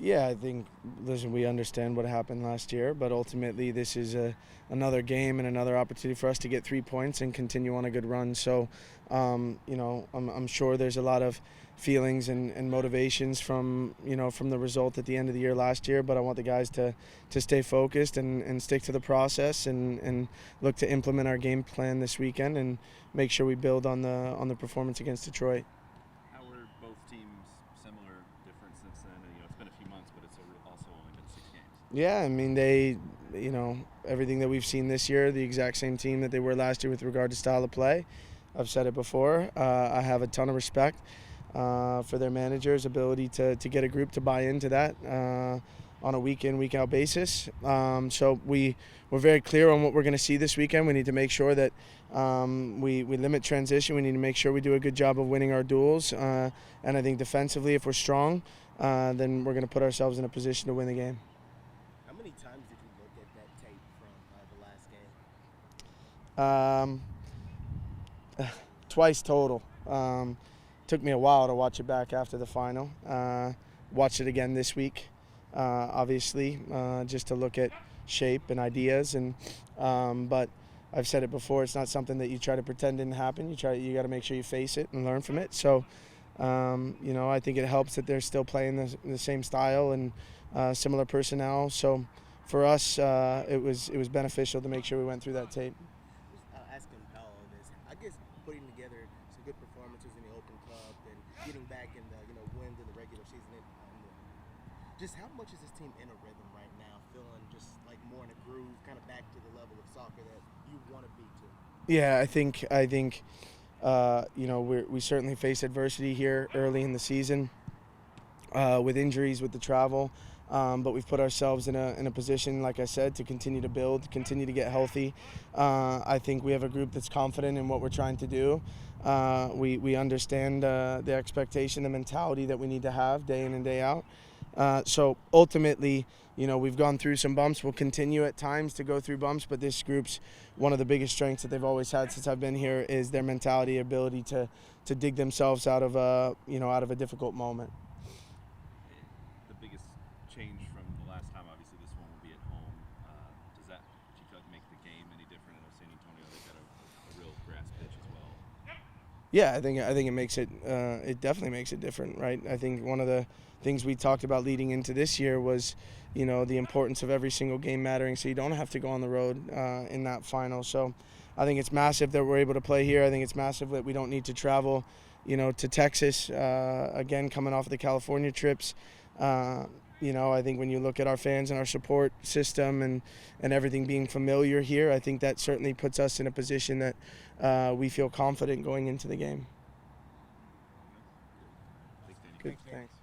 Yeah, I think, listen, we understand what happened last year, but ultimately this is another game and another opportunity for us to get 3 points and continue on a good run. So, I'm sure there's a lot of feelings and motivations from the result at the end of the year last year, but I want the guys to stay focused and stick to the process and look to implement our game plan this weekend and make sure we build on the performance against Detroit. How are both teams similar, different since then? It's been a few months, but it's also only been 6 games. Yeah, I mean, they, everything that we've seen this year, the exact same team that they were last year with regard to style of play. I've said it before. I have a ton of respect for their managers' ability to get a group to buy into that on a week-in, week-out basis. So we're very clear on what we're going to see this weekend. We need to make sure that we limit transition. We need to make sure we do a good job of winning our duels. And I think defensively, if we're strong, then we're going to put ourselves in a position to win the game. How many times did you look at that tape from the last game? Twice total. Took me a while to watch it back after the final. Watched it again this week, obviously, just to look at shape and ideas. But I've said it before, it's not something that you try to pretend didn't happen. You got to make sure you face it and learn from it. So, I think it helps that they're still playing the same style and similar personnel. So for us, it was beneficial to make sure we went through that tape. Asking Paul this, I guess putting together some good performances in the Open Cup and getting back in the wins in the regular season. Just how much is this team in a rhythm right now, feeling just like more in a groove, kind of back to the level of soccer that you want to be to? Yeah, I think we certainly faced adversity here early in the season with injuries, with the travel. But we've put ourselves in a position, like I said, to continue to build, continue to get healthy. I think we have a group that's confident in what we're trying to do. We understand the expectation, the mentality that we need to have day in and day out. So ultimately, we've gone through some bumps. We'll continue at times to go through bumps, but this group's one of the biggest strengths that they've always had since I've been here is their mentality, ability to dig themselves out of a difficult moment. The biggest change from the last time, obviously, this one will be at home. Do you feel like make the game any different? I know San Antonio, they've got a real grass pitch as well. Yeah, I think it makes it. It definitely makes it different, right? I think one of the things we talked about leading into this year was, the importance of every single game mattering, so you don't have to go on the road in that final. So, I think it's massive that we're able to play here. I think it's massive that we don't need to travel, to Texas again, coming off of the California trips. I think when you look at our fans and our support system and everything being familiar here, I think that certainly puts us in a position that we feel confident going into the game. Thanks, Danny. Good, thanks.